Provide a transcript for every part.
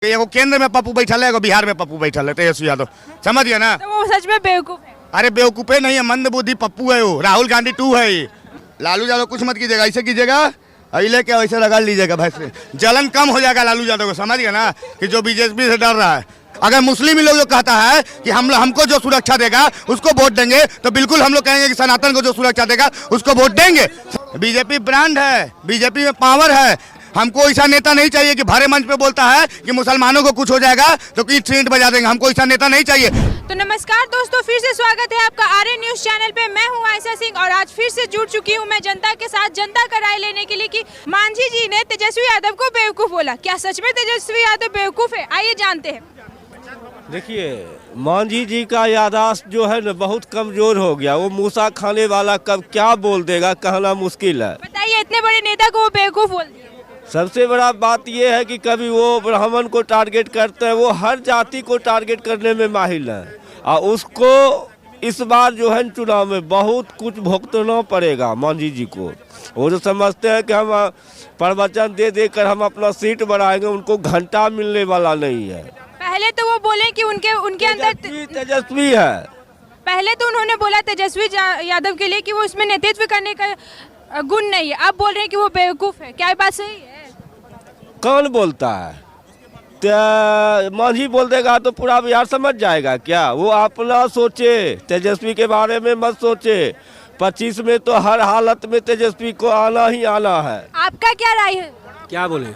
एगो केंद्र में पप्पू बैठल है, एगो बिहार में पप्पू बैठल है, तेजस्वी यादव, समझ गया ना। तो वो सच में बेवकूफ है। अरे बेवकूफे नहीं है, मंद बुद्धि पप्पू है वो, राहुल गांधी 2 है ये। लालू यादव कुछ मत कीजिएगा, ऐसे कीजिएगा, अले के ऐसे लगा लीजिएगा, भैंस जलन कम हो जाएगा लालू यादव को, समझ गया ना, कि जो बीजेपी से डर रहा है। अगर मुस्लिम ही लोग जो कहता है कि हमको जो सुरक्षा देगा उसको वोट देंगे, तो बिल्कुल हम लोग कहेंगे कि सनातन को जो सुरक्षा देगा उसको वोट देंगे। बीजेपी ब्रांड है, बीजेपी में पावर है। हमको ऐसा नेता नहीं चाहिए कि भरे मंच पे बोलता है कि मुसलमानों को कुछ हो जाएगा तो ईंट बजा देंगे, हमको ऐसा नेता नहीं चाहिए। तो नमस्कार दोस्तों, फिर से स्वागत है आपका आर्य न्यूज चैनल पे। मैं हूं आयशा सिंह और आज फिर से जुड़ चुकी हूं मैं जनता के साथ, जनता का राय लेने के लिए कि मांझी जी ने तेजस्वी यादव को बेवकूफ बोला। क्या सच में तेजस्वी यादव बेवकूफ है? आइए जानते हैं। देखिए, मांझी जी का याददाश्त जो है ना बहुत कमजोर हो गया। वो मूसा खाने वाला कब क्या बोल देगा कहना मुश्किल है। बताइए, इतने बड़े नेता को वो बेवकूफ बोल दिया। सबसे बड़ा बात ये है कि कभी वो ब्राह्मण को टारगेट करते हैं, वो हर जाति को टारगेट करने में माहिर है। और उसको इस बार जो है चुनाव में बहुत कुछ भुगतना पड़ेगा मांझी जी को। वो जो समझते हैं कि हम प्रवचन दे देकर हम अपना सीट बढ़ाएंगे, उनको घंटा मिलने वाला नहीं है। पहले तो वो बोले कि उनके अंदर तेजस्वी है। पहले तो उन्होंने बोला तेजस्वी यादव के लिए कि वो उसमें नेतृत्व करने का गुण नहीं है। अब बोल रहे हैं कि वो बेवकूफ है। क्या ये बात सही है? कौन बोलता है? मांझी बोल देगा तो पूरा बिहार समझ जाएगा क्या? वो अपना सोचे, तेजस्वी के बारे में मत सोचे। 25 में तो हर हालत में तेजस्वी को आना ही आना है। आपका क्या राय है? क्या बोले?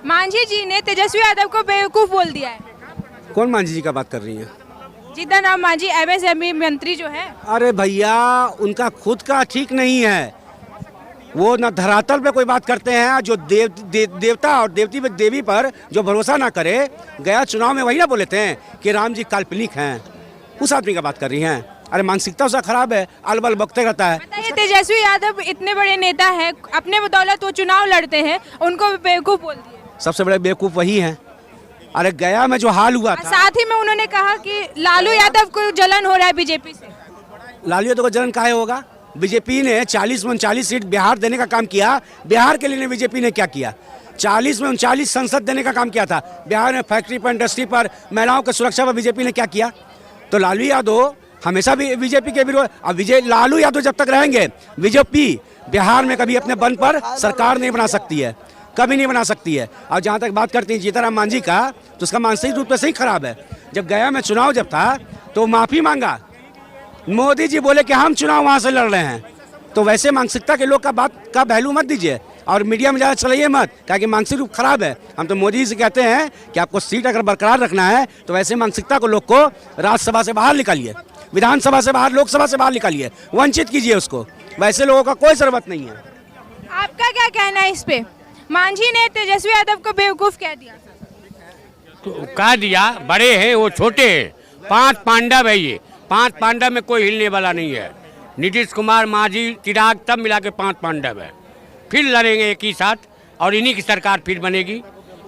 मांझी जी ने तेजस्वी यादव को बेवकूफ बोल दिया है। कौन मांझी जी का बात कर रही है? जीतन राम मांझी, MSME मंत्री जो है। अरे भैया, उनका खुद का ठीक नहीं है। वो न धरातल पे कोई बात करते हैं, जो देवता और देवी पर जो भरोसा ना करे। गया चुनाव में वही ना बोले थे कि राम जी काल्पनिक हैं। उस आदमी का बात कर रही हैं। अरे मानसिकता उसका खराब है, अलबल बकते रहता है। बताइए, तेजस्वी यादव इतने बड़े नेता हैं, अपने बदौलत वो चुनाव लड़ते हैं, उनको बेवकूफ बोल दिया। सबसे बड़े बेवकूफ वही है। अरे गया में जो हाल हुआ था, साथ ही में उन्होंने कहा कि लालू यादव को जलन हो रहा है बीजेपी से। लालू यादव को जलन काहे होगा? बीजेपी ने 40 में 39 सीट बिहार देने का काम किया। बिहार के लिए बीजेपी ने क्या किया? 40 में 39 संसद देने का काम किया था। बिहार में फैक्ट्री पर, इंडस्ट्री पर, महिलाओं की सुरक्षा पर बीजेपी ने क्या किया? तो लालू यादव हमेशा भी बीजेपी के विरोध। अब लालू यादव जब तक रहेंगे, बीजेपी बिहार में कभी अपने बल पर सरकार नहीं बना सकती है, कभी नहीं बना सकती है। और जहाँ तक बात करती है जीतन राम मांझी का, तो उसका मानसिक रूप से ही खराब है। जब गया में चुनाव जब था तो माफ़ी मांगा। मोदी जी बोले कि हम चुनाव वहाँ से लड़ रहे हैं। तो वैसे मानसिकता के लोग का बात का वैल्यू मत दीजिए और मीडिया में ज़्यादा चलाइए मत, ताकि मानसिक रूप खराब है। हम तो मोदी जी से कहते हैं कि आपको सीट अगर बरकरार रखना है तो वैसे मानसिकता को लोग को राज्यसभा से बाहर निकालिए, विधानसभा से बाहर, लोकसभा से बाहर निकालिए, वंचित कीजिए उसको। वैसे लोगों का कोई ज़रूरत नहीं है। आपका क्या कहना है इस पे? मांझी ने तेजस्वी यादव को बेवकूफ कह दिया। तो कह दिया, बड़े हैं वो छोटे हैं। 5 पांडव है ये, 5 पांडव में कोई हिलने वाला नहीं है। नीतीश कुमार, मांझी, चिराग सब मिला के 5 पांडव है। फिर लड़ेंगे एक ही साथ और इन्हीं की सरकार फिर बनेगी।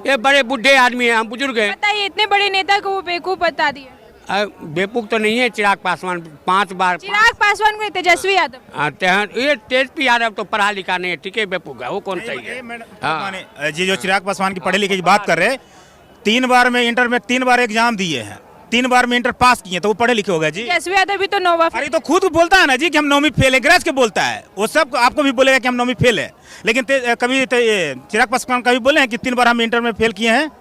ये बड़े बुढ़े आदमी हैं, हम बुजुर्ग हैं। बताइए, इतने बड़े नेता को वो बेवकूफ बता दिया। बेवकूफ तो नहीं है चिराग पासवान, 5 बार। चिराग पासवान को तेजस्वी यादव। ये तेजस्वी यादव तो पढ़ा लिखा नहीं है, ठीक है, बेवकूफ है वो। कौन सही है? जी, जो चिराग पासवान की पढ़े लिखे की बात कर रहे, 3 बार में इंटर में 3 बार एग्जाम दिए हैं, 3 बार में इंटर पास किए, तो वो पढ़े लिखे हो गए जी। तेजस्वी यादव भी तो 9वां। अरे तो खुद बोलता है ना जी कि हम 9वीं फेल है, गरज के बोलता है। वो सब आपको भी बोलेगा कि हम 9वीं फेल है। लेकिन कभी चिराग पासवान कभी बोले हैं कि 3 बार हम इंटर में फेल किए हैं?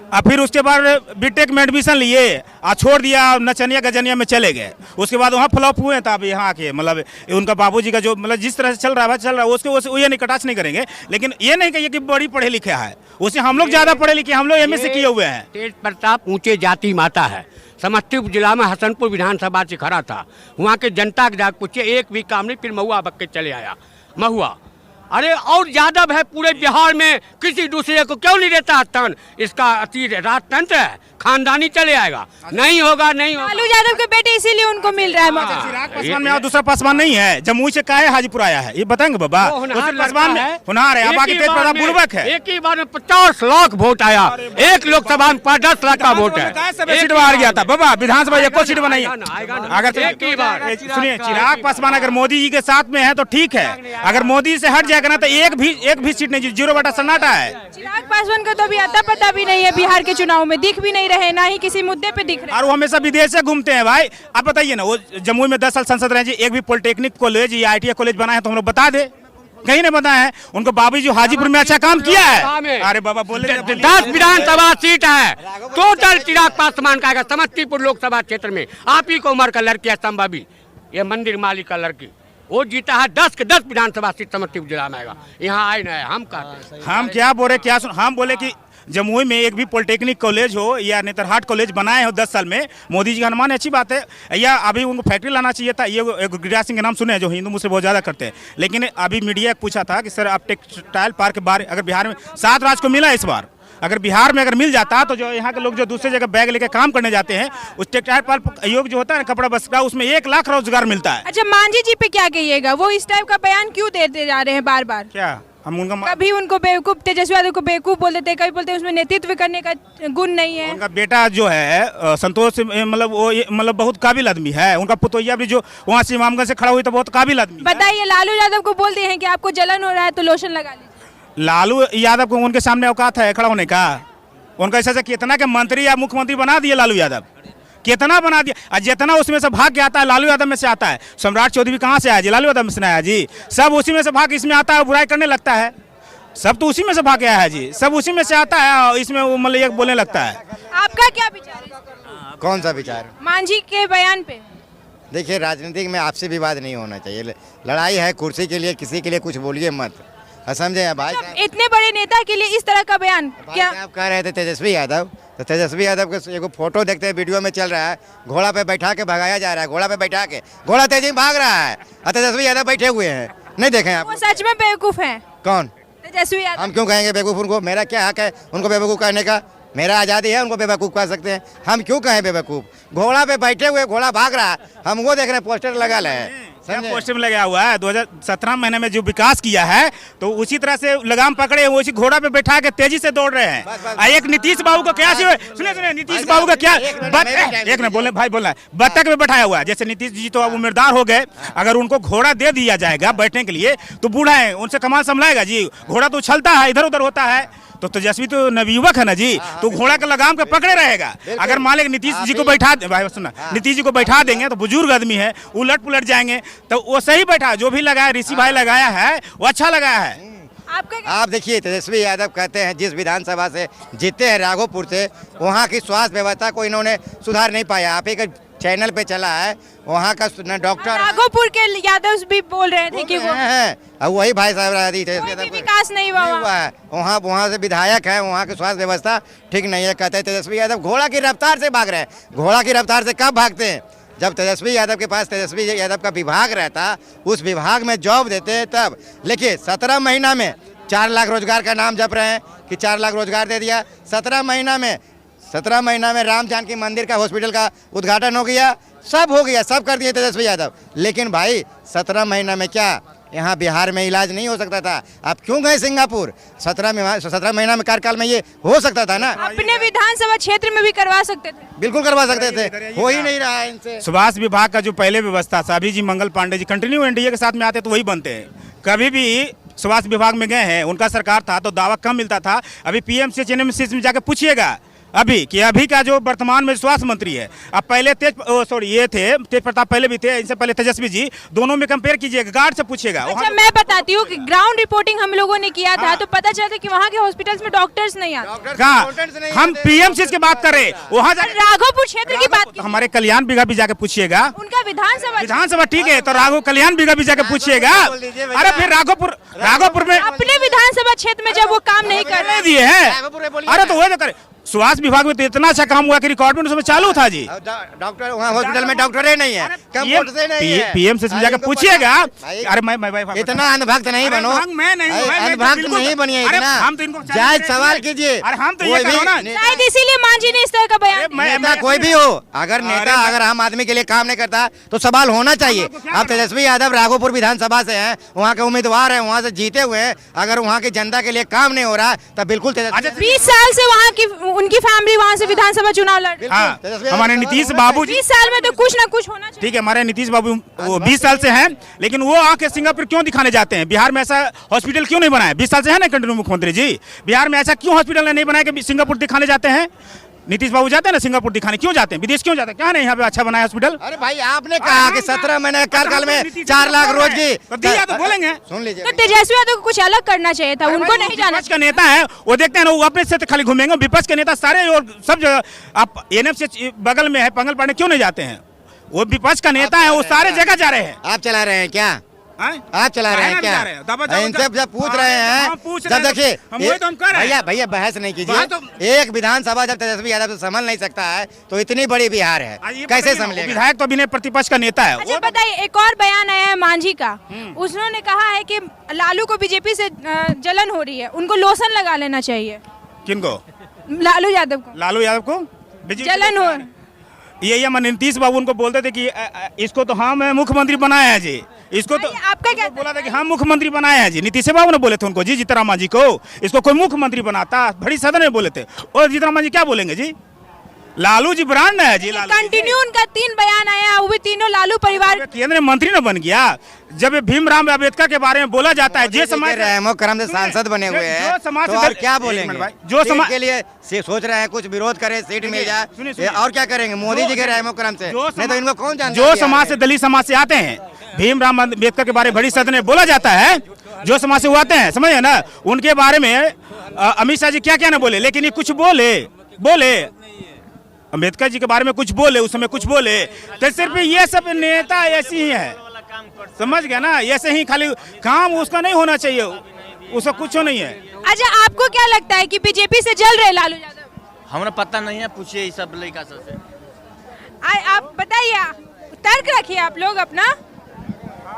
और फिर उसके बाद बीटेक में एडमिशन लिए और छोड़ दिया, नचनिया गजनिया में चले गए। उसके बाद वहाँ फ्लॉप हुए, तब यहाँ आके मतलब उनका बाबूजी का जो मतलब जिस तरह से चल रहा है उसके वो ये नहीं कटाच नहीं करेंगे। लेकिन ये नहीं कहिए कि बड़ी पढ़े लिखे है, उसे हम लोग ज़्यादा पढ़े लिखे, हम लोग MSc किए हुए हैं। तेज प्रताप ऊंचे जाति माता है। समस्तीपुर जिला में हसनपुर विधानसभा से खड़ा था, वहाँ के जनता के जाकर पूछे, एक भी काम नहीं, फिर महुआ बक के चले आया। महुआ अरे और यादव है पूरे बिहार में, किसी दूसरे को क्यों नहीं देता स्थान? इसका अति राजतंत्र है, खानदानी चले आएगा। नहीं होगा, नहीं होगा। लालू यादव के बेटे इसीलिए उनको मिल रहा है मौका। चिराग पासवान में और दूसरा पासवान नहीं है, जमुई से काहे हाजीपुर आया है, ये बताएंगे बाबा? पासवान है, हुनर है। बाकी तेज प्रताप बुड़बक है। एक ही बार में 50 लाख वोट आया, एक लोकसभा में 10 लाख का वोट है। सीट बाहर गया था बाबा, विधानसभा एको सीट बनाई। अगर एक ही बार सुनिए, चिराग पासवान अगर मोदी जी के साथ में है तो ठीक है, अगर मोदी से हट जाएगा ना तो एक भी सीट नहीं, 0 सन्नाटा है। चिराग पासवान का तो अभी अता पता भी नहीं है, बिहार के चुनाव में दिख भी नहीं रहे, ना ही किसी मुद्दे पे दिख रहे। और वो हमेशा विदेश से घूमते हैं भाई। आप बताइए ना, वो जमुई में 10 साल संसद रहे जी, एक भी पॉलिटेक्निक कॉलेज या ITI कॉलेज बना है तो हम लोग बता दे, कहीं नहीं बताया है। उनको बाबू जी हाजीपुर में अच्छा काम किया है। अरे बाबा बोले 10 विधानसभा सीट है टोटल चिराग पासवान का आएगा समस्तीपुर लोकसभा क्षेत्र में। आप ही को उम्र का लड़की है संभावी, ये मंदिर मालिक का लड़की, वो जीता है 10 के 10 विधानसभा सीट समस्तीपुर जिला में आएगा। यहाँ आए ना हम कहते हम क्या बोले, क्या हम बोले कि जमुई में एक भी पॉलिटेक्निक कॉलेज हो या नेतरहाट कॉलेज बनाए हो 10 साल में, मोदी जी का अनुमान अच्छी बात है। या अभी उनको फैक्ट्री लाना चाहिए था। ये गिरिराज सिंह के नाम सुने हैं जो हिंदू मुझसे बहुत ज़्यादा करते हैं, लेकिन अभी मीडिया पूछा था कि सर आप टेक्सटाइल पार्क के बारे, अगर बिहार में 7 राज्य को मिला इस बार, अगर बिहार में अगर मिल जाता तो जो यहाँ के लोग जो दूसरे जगह बैग लेके काम करने जाते हैं, उस टेक्सटाइल पार्क योग जो होता है ना कपड़ा बस का, उसमें 1 लाख रोजगार मिलता है। अच्छा, मांझी जी पे क्या कहिएगा? वो इस टाइप का बयान क्यों देते जा रहे हैं बार बार? क्या हम उनका कभी उनको बेवकूफ, तेजस्वी यादव को बेवकूफ बोल देते, कभी बोलते उसमें नेतृत्व करने का गुण नहीं है। उनका बेटा जो है संतोष, मतलब वो मतलब बहुत काबिल आदमी है। उनका पुतोहिया भी जो वहाँ से इमामगंज से खड़ा हुई तो बहुत काबिल आदमी। बताइए, लालू यादव को बोल दिए हैं कि आपको जलन हो रहा है तो लोशन लगा लीजिए। लालू यादव को उनके सामने औकात है खड़ा होने का? उनका ऐसा कितना के मंत्री या मुख्यमंत्री बना दिए लालू यादव, कितना बना दिया। और जितना उसमें से भाग के आता है लालू यादव में से आता है। सम्राट चौधरी कहाँ से आया जी? लालू यादव में से आया जी। सब उसी में से भाग इसमें आता है, बुराई करने लगता है। सब तो उसी में से भाग के आया है जी, सब उसी में से आता है और इसमें वो मतलब एक बोलने लगता है। आपका क्या विचार है कौन सा विचार? मांझी के बयान पे? देखिए, राजनीतिक में आपसी विवाद नहीं होना चाहिए। लड़ाई है कुर्सी के लिए, किसी के लिए कुछ बोलिए मत, समझे भाई? इतने बड़े नेता के लिए इस तरह का बयान क्या? आप कह रहे थे तेजस्वी यादव, तो तेजस्वी यादव के एगो फोटो देखते हैं, वीडियो में चल रहा है, घोड़ा पे बैठा के भगाया जा रहा है, घोड़ा पे बैठा के, घोड़ा तेजी में भाग रहा है और तेजस्वी यादव बैठे हुए हैं। नहीं देखे आप? वो सच में बेवकूफ है। कौन? तेजस्वी यादव। हम क्यों कहेंगे बेवकूफ उनको? मेरा क्या हक है उनको बेवकूफ कहने का? मेरा आज़ादी है, उनको बेवकूफ़ कह सकते हैं। हम क्यों कहें बेवकूफ़? घोड़ा पे बैठे हुए, घोड़ा भाग रहा है, हम वो देख रहे हैं, पोस्टर लगा रहे हैं, पोस्टर में लगा हुआ है। 2017 महीने में जो विकास किया है तो उसी तरह से लगाम पकड़े उसी घोड़ा पे बैठा के तेजी से दौड़ रहे हैं। एक नीतीश बाबू को क्या सुने नीतीश बाबू का क्या एक ना बोले भाई, बोलना है बत्तख में बैठाया हुआ है। जैसे नीतीश जी तो अब उम्मीदवार हो गए, अगर उनको घोड़ा दे दिया जाएगा बैठने के लिए तो बूढ़ा है, उनसे कमाल संभलाएगा जी? घोड़ा तो उछलता है, इधर उधर होता है। तो तेजस्वी तो नवयुवक है ना जी, तो घोड़ा के लगाम के पकड़े रहेगा। अगर मान लें नीतीश जी को बैठा भाई सुनना, नीतीश जी को बैठा देंगे तो बुजुर्ग आदमी है, उलट पुलट जाएंगे, तो वो सही बैठा। जो भी लगाया ऋषि भाई लगाया है वो अच्छा लगाया है। आप देखिए, तेजस्वी यादव कहते हैं जिस विधानसभा से जीते हैं राघोपुर से, वहाँ की स्वास्थ्य व्यवस्था को इन्होंने सुधार नहीं पाया। आप एक चैनल पे चला है, वहाँ का डॉक्टर राघोपुर के यादव भी बोल रहे थे कि वो है, वही भाई साहब विकास नहीं हुआ है। वहाँ से विधायक है, वहाँ की स्वास्थ्य व्यवस्था ठीक नहीं है। कहते हैं तेजस्वी यादव घोड़ा की रफ्तार से भाग रहे हैं। घोड़ा की रफ्तार से कब भागते हैं? जब तेजस्वी यादव के पास तेजस्वी यादव का विभाग रहता, उस विभाग में जॉब देते हैं तब। लेकिन 17 महीना में 4 लाख रोजगार का नाम जप रहे हैं कि 4 लाख रोजगार दे दिया। 17 महीना में राम जानकी मंदिर का हॉस्पिटल का उद्घाटन हो गया, सब हो गया, सब कर दिए तेजस्वी यादव। लेकिन भाई 17 महीना में क्या यहाँ बिहार में इलाज नहीं हो सकता था? आप क्यों गए सिंगापुर? 17 महीना में कार्यकाल में ये हो सकता था ना। अपने विधानसभा क्षेत्र में भी करवा सकते थे, बिल्कुल करवा सकते थे, हो ही नहीं रहा है इनसे। स्वास्थ्य विभाग का जो पहले व्यवस्था था, अभी जी मंगल पांडे जी कंटिन्यू एनडीए के साथ में आते तो वही बनते हैं। कभी भी स्वास्थ्य विभाग में गए हैं, उनका सरकार था तो दावा कम मिलता था। अभी पीएमसीएच एनएमसीएच में जाके पूछिएगा अभी का जो वर्तमान में स्वास्थ्य मंत्री है, अब पहले तेज प्रताप पहले भी थे, इनसे पहले तेजस्वी जी, दोनों में कंपेयर कीजिएगा, गार्ड से पूछिएगा। अच्छा, मैं बताती हूँ कि ग्राउंड रिपोर्टिंग हम लोगों ने किया था तो पता चला कि वहाँ के हॉस्पिटल्स में डॉक्टर्स नहीं आते। कहाँ? हम पीएमसीएच की बात कर रहे, वहाँ राघोपुर क्षेत्र की बात, हमारे कल्याण बिघा भी जाके पूछिएगा। उनका विधानसभा ठीक है, तो राघो कल्याण बिघा भी जाके पूछिएगा। अरे फिर राघोपुर में अपने विधानसभा क्षेत्र में जब वो काम नहीं कर रहे दिए हैं, अरे तो वही तो करे। स्वास्थ्य विभाग में तो इतना अच्छा काम हुआ कि रिक्वायरमेंट उसमें चालू था जी। डॉक्टर वहाँ हॉस्पिटल में डॉक्टर ही नहीं है, कंपाउंडर नहीं है। पीएमसीएच में जाकर पूछिएगा। अरे मैं इतना अंधभक्त नहीं बनो, अंधभक्त नहीं बनिए, इतना जायज सवाल कीजिए। शायद इसीलिए मांझी ने इस तरह का बयान। नेता कोई भी हो, अगर नेता अगर आम आदमी के लिए काम नहीं करता तो सवाल होना चाहिए। अब तेजस्वी यादव राघोपुर विधानसभा से हैं, वहाँ के उम्मीदवार हैं, वहाँ से जीते हुए हैं, अगर वहाँ की जनता के लिए काम नहीं हो रहा है तो बिल्कुल 20 साल से वहाँ की उनकी फैमिली वहाँ से विधानसभा चुनाव लड़ रही है। हाँ, तेजस्वी हमारे यादव नीतीश सवाल बाबू जी 20 साल में तो कुछ ना कुछ होना चाहिए। ठीक है, हमारे नीतीश बाबू वो 20 साल से हैं, लेकिन वो आके सिंगापुर क्यों दिखाने जाते हैं? बिहार में ऐसा हॉस्पिटल क्यों नहीं बनाया? 20 साल से है ना कंटिन्यू मुख्यमंत्री जी, बिहार में ऐसा क्यों हॉस्पिटल नहीं बनाया कि सिंगापुर दिखाने जाते हैं? नीतीश बाबू जाते हैं ना सिंगापुर दिखाने, क्यों जाते हैं? विदेश क्यों जाते हैं? क्या नहीं यहाँ पे अच्छा बनाया हॉस्पिटल? अरे भाई आपने कहा कि 17 महीने के कार्यकाल में 4 लाख रोज तो दिया तो बोलेंगे। सुन लीजिए तो तेजस्वी यादव को कुछ अलग करना चाहिए था, उनको नहीं जाना विपक्ष का नेता है, वो देखते हैं ना, वो अपने से तो खाली घूमेंगे। विपक्ष के नेता सारे और सब जगह, आप एनएफ से बगल में है पंगल पांडे, क्यों नहीं जाते हैं? वो विपक्ष का नेता है, वो सारे जगह जा रहे हैं। आप चला रहे हैं क्या? हैं? आप चला रहे हैं काहे ना जा रहे हैं? दबा क्या? दबा इनसे जब पूछ हाँ, रहे हैं, हम पूछ जब रहे हैं, देखिए हम वही तो हम कर रहे हैं। भैया भैया बहस नहीं कीजिए। बात तो- एक विधानसभा जब तेजस्वी यादव से संभल नहीं सकता है तो इतनी बड़ी बिहार है, ये कैसे बताइए ना, वो संभलेगा? विधायक तो अभी नहीं, प्रतिपक्ष का नेता है। अच्छा बताइए, एक और बयान आया है मांझी का, उन्होंने कहा है कि लालू को बीजेपी से जलन हो रही है, उनको लोशन लगा लेना चाहिए। किनको? लालू यादव को लालू यादव को बीजेपी जलन हो। ये नीतीश बाबू उनको बोलते थे कि इसको तो हम मुख्यमंत्री बनाए हैं जी, इसको तो आपका क्या बोला था कि हम मुख्यमंत्री बनाए हैं जी। नीतीश बाबू ने बोले थे उनको जी, जीतन राम मांझी को, इसको कोई मुख्यमंत्री बनाता, बड़ी सदन में बोले थे। और जीतन राम मांझी क्या बोलेंगे जी? लालू जी ब्रांड है जी। लालू कंटिन्यू उनका 3 बयान आया, वो भी तीनों लालू परिवार। केंद्रीय मंत्री न बन गया। जब ये भीमराव अम्बेडकर के बारे में बोला जाता है, जे समाज रहमो करम से सांसद बने हुए हैं, जो समाज तो से और दल- क्या एक बोलेंगे? मिनट भाई, जो सीट समाज के लिए सोच रहे हैं कुछ विरोध करे, सीट मिल जाए, सुनिए, ये और क्या करेंगे मोदी जी के रहमो करम से? नहीं तो इनको कौन जानता है जो बिहार समाज से में? दलित समाज से आते हैं, भीमराव अम्बेडकर के बारे में बड़ी सदन में बोला जाता है, जो समाज से वो आते हैं, समझे ना, उनके बारे में अमित शाह जी क्या क्या ना बोले, लेकिन ये कुछ बोले अम्बेडकर जी के बारे में कुछ बोले, उस समय कुछ बोले, तो सिर्फ ये सब नेता ऐसी ही है, समझ गया ना? ऐसे ही खाली काम उसका नहीं होना चाहिए, उसका कुछ नहीं है। अच्छा आपको क्या लगता है कि बीजेपी से जल रहे लालू यादव? हमरा पता नहीं है, पूछिए ये सब लड़का सबसे। आप बताइए, तर्क रखिए आप लोग अपना।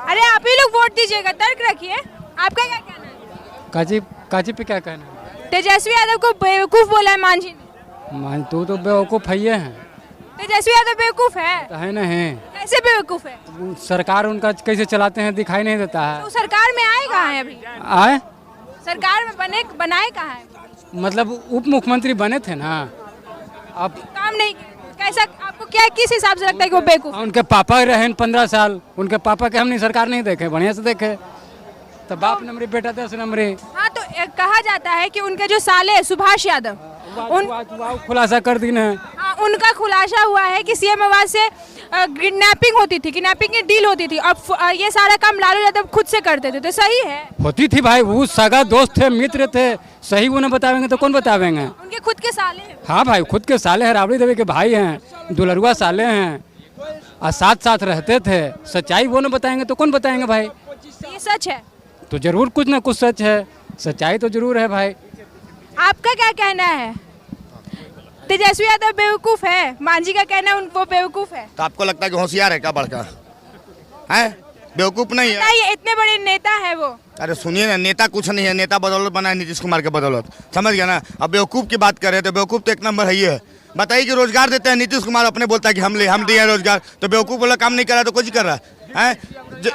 अरे आप ही लोग वोट दीजिएगा, तर्क रखिए। आपका क्या कहना है? काजी पे क्या कहना है? तेजस्वी यादव को बेवकूफ बोला है मांझी ने। मान तो बेवकूफ़ है ही है, तेजस्वी यादव बेवकूफ है? तो है ना है। कैसे बेवकूफ है? वो सरकार उनका कैसे चलाते हैं दिखाई नहीं देता तो है। सरकार में आए कहाँ है अभी? आए सरकार में बनाए कहाँ है? मतलब उप मुख्यमंत्री बने थे ना, अब काम नहीं किया। कैसा आपको क्या किस हिसाब से लगता है कि वो बेवकूफ? उनके पापा रहे 15 साल, उनके पापा के हमने सरकार नहीं देखे, बढ़िया से देखे, तो बाप नंबरी बेटा 10 नंबरी। हाँ तो कहा जाता है कि उनके जो साले हैं, सुभाष यादव, खुलासा कर दी है। हाँ, उनका खुलासा हुआ है कि सीएम आवाज से किडनैपिंग होती थी, किडनैपिंग की डील होती थी, अब ये सारा काम लालू यादव खुद से करते थे, तो सही है? होती थी भाई, वो सगा दोस्त थे, मित्र थे, सही वो न बतावेंगे तो कौन बतावेंगे? उनके खुद के साले हैं। हाँ भाई, खुद के साले हैं, राबड़ी देवी के भाई हैं, दुलरुआ साले हैं, और साथ साथ रहते थे। सच्चाई वो न बताएंगे तो कौन बताएंगे भाई? ये सच है? तो जरूर कुछ ना कुछ सच है, सच्चाई तो जरूर है भाई। आपका क्या कहना है? तेजस्वी यादव बेवकूफ है, मांझी का कहना है वो बेवकूफ है। तो आपको लगता है कि होशियार है क्या बड़का है? बेवकूफ नहीं है। बताइए, इतने बड़े नेता है वो। अरे सुनिए ना, नेता कुछ नहीं है, नेता बदौलत बना है नीतीश कुमार के बदौलत, समझ गया ना? अब बेवकूफ़ की बात करें तो बेवकूफ़ तो एक नंबर है ही है। बताइए कि रोजगार देते हैं, नीतीश कुमार अपने बोलता है कि हम दिए रोजगार, तो बेवकूफ़ वाला काम नहीं कर रहा तो कुछ कर रहा है?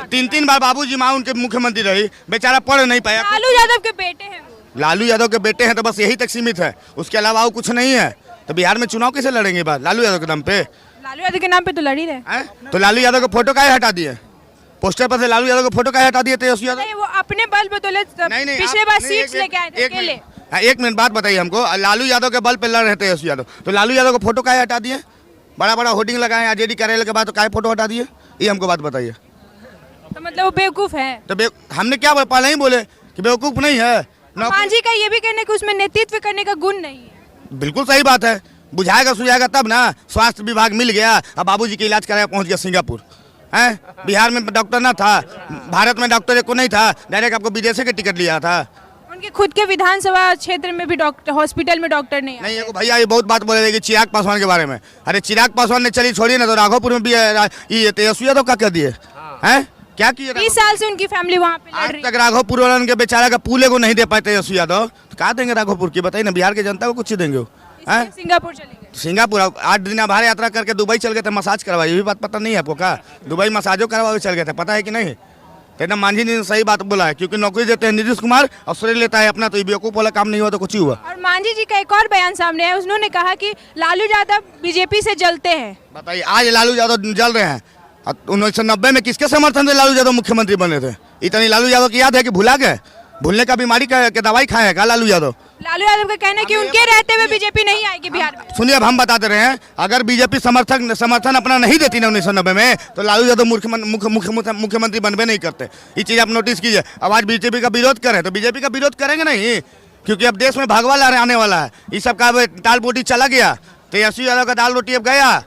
3 बार बाबूजी माँ उनके मुख्यमंत्री रही, बेचारा पढ़ नहीं पाया। लालू यादव के बेटे हैं वो। लालू यादव के बेटे हैं तो बस यही तक सीमित है, उसके अलावा वो कुछ नहीं है। तो बिहार में चुनाव कैसे लड़ेंगे बात लालू यादव के दम पे? लालू यादव के नाम पे तो लड़ ही रहे। तो लालू यादव का फोटो काहे हटा दिए? पोस्टर पर से लालू यादव का फोटो काहे हटा दिए? तेजस्वी यादव नहीं, वो अपने बल बदौलत पिछले बार सीट्स लेके आए थे अकेले। एक मिनट बात बताइए हमको, लालू यादव के बल पे लड़ रहे थे तेजस्वी यादव, तो लालू यादव का फोटो काहे हटा दिए? बड़ा बड़ा होर्डिंग लगाए आरजेडी कार्यालय के बाद, तो काहे फोटो हटा दिए? ये हमको बात बताइए। तो मतलब वो बेवकूफ है? तो हमने क्या पहले ही बोले कि बेवकूफ नहीं है। मांझी का ये भी कहना कि उसमें नेतृत्व करने का गुण नहीं है। बिल्कुल सही बात है, बुझाएगा सुझाएगा तब ना। स्वास्थ्य विभाग मिल गया, अब बाबूजी के इलाज कराया पहुंच गया सिंगापुर। हैं, बिहार में डॉक्टर ना था, भारत में डॉक्टर को नहीं था, डायरेक्ट आपको विदेशी के टिकट लिया था। उनके खुद के विधानसभा क्षेत्र में भी डॉक्टर, हॉस्पिटल में डॉक्टर नहीं नहीं है भैया, ये बहुत बात बोले रहे कि चिराग पासवान के बारे में। अरे चिराग पासवान ने चली छोड़िए ना, तो राघोपुर में भी ये तेजस्वी यादव का क्या दिए हैं? क्या किए? 20 साल से उनकी फैमिली वहाँ पे लड़ आज रही तक राघोपुर वालन के बेचारा का पूले को नहीं दे पाए तेजस्वी यादव, तो कहा देंगे राघोपुर की? बताइए ना, बिहार की जनता को कुछ ही देंगे वो? है। सिंगापुर चले गए। सिंगापुर 8 दिन आभार यात्रा करके दुबई चल गए थे, मसाज करवाई, ये भी बात पता नहीं है आपको? क्या दुबई मसाजो करवाए चल गए थे, पता है कि नहीं? तो एकदम मांझी ने सही बात बोला है, क्योंकि नौकरी देते हैं नीतीश कुमार और श्रेय लेता है अपना, तो ये बेवकूफ़ वाला काम नहीं हुआ तो कुछ ही हुआ। और मांझी जी का एक और बयान सामने है, उन्होंने कहा कि लालू यादव बीजेपी से जलते हैं। बताइए, आज लालू यादव जल रहे हैं, 1990 में किसके समर्थन से लालू यादव मुख्यमंत्री बने थे? इतनी लालू यादव की याद है कि भुला गए? भूलने का बीमारी के दवाई खाए है क्या लालू यादव? लालू यादव का कहना है कि उनके रहते हुए बीजेपी नहीं आएगी बिहार में। सुनिए, अब हम बताते रहे हैं, अगर बीजेपी समर्थन अपना नहीं देती ना 1990 में, तो लालू यादव मुख्यमंत्री बनबे नहीं करते। ये चीज़ आप नोटिस कीजिए। अब आज बीजेपी का विरोध करें तो बीजेपी का विरोध करेंगे नहीं, क्योंकि अब देश में भगवा आने वाला है। ये सब का दाल रोटी चला गया, तेजस्वी यादव का दाल रोटी अब गया,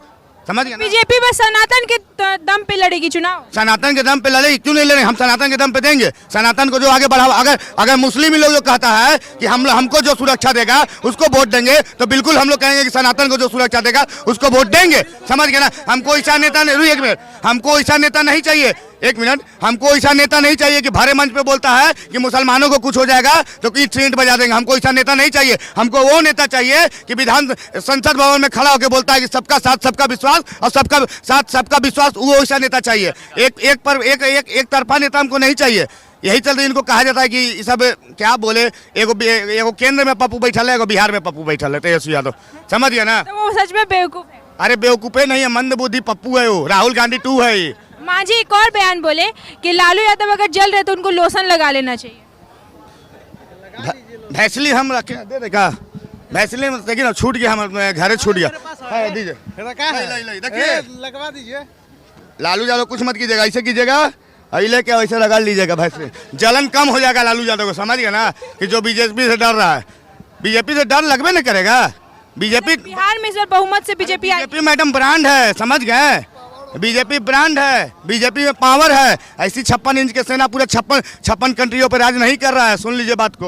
समझ गए? बीजेपी बस सनातन के दम पे लड़ेगी चुनाव। सनातन के दम पे लड़ेगी, क्यों नहीं लड़ेंगे? हम सनातन के दम पे देंगे। सनातन को जो आगे बढ़ावा, अगर मुस्लिम ही लोग जो कहता है कि हमको जो सुरक्षा देगा उसको वोट देंगे, तो बिल्कुल हम लोग कहेंगे कि सनातन को जो सुरक्षा देगा उसको वोट देंगे, समझ गए ना? हमको ऐसा नेता नहीं, एक मिनट, हमको ऐसा नेता नहीं चाहिए, एक मिनट, हमको ऐसा नेता नहीं चाहिए कि भारे मंच पे बोलता है कि मुसलमानों को कुछ हो जाएगा तो ईंट सींट बजा देंगे। हमको ऐसा नेता नहीं चाहिए। हमको वो नेता चाहिए कि विधान संसद भवन में खड़ा होकर बोलता है कि सबका साथ सबका विश्वास और सबका साथ सबका विश्वास, वो ऐसा नेता चाहिए। एक तरफा नेता हमको नहीं चाहिए। यही चलते इनको कहा जाता है कि सब क्या बोले, एगो केंद्र में पप्पू बैठल है, एगो बिहार में पप्पू बैठल है, तेजस्वी यादव, समझ गया ना? तो वो सच में बेवकूफ है। अरे बेवकूफे नहीं है, मंद बुद्धि पप्पू है वो, राहुल गांधी 2 है ये। मांझी एक और बयान बोले कि लालू यादव अगर जल रहे तो उनको लोशन लगा लेना चाहिए। भैसली हम रखे दे दे का, भैसली में देखिए ना, छूट गया, हमारे घरे छूट गया, दीजिए, देखिए लगवा दीजिए। लालू यादव कुछ मत कीजिएगा, ऐसे कीजिएगा, अले के वैसे लगा लीजिएगा, भैसली जलन कम हो जाएगा लालू यादव को, समझ गया ना? कि जो बीजेपी से डर रहा है, बीजेपी से डर लगबे नहीं करेगा। बीजेपी बिहार में इस बार बहुमत से बीजेपी मैडम ब्रांड है, समझ गए? बीजेपी ब्रांड है, बीजेपी में पावर है। ऐसी 56 इंच के सेना पूरे 56 कंट्रियों पर राज नहीं कर रहा है, सुन लीजिए बात को।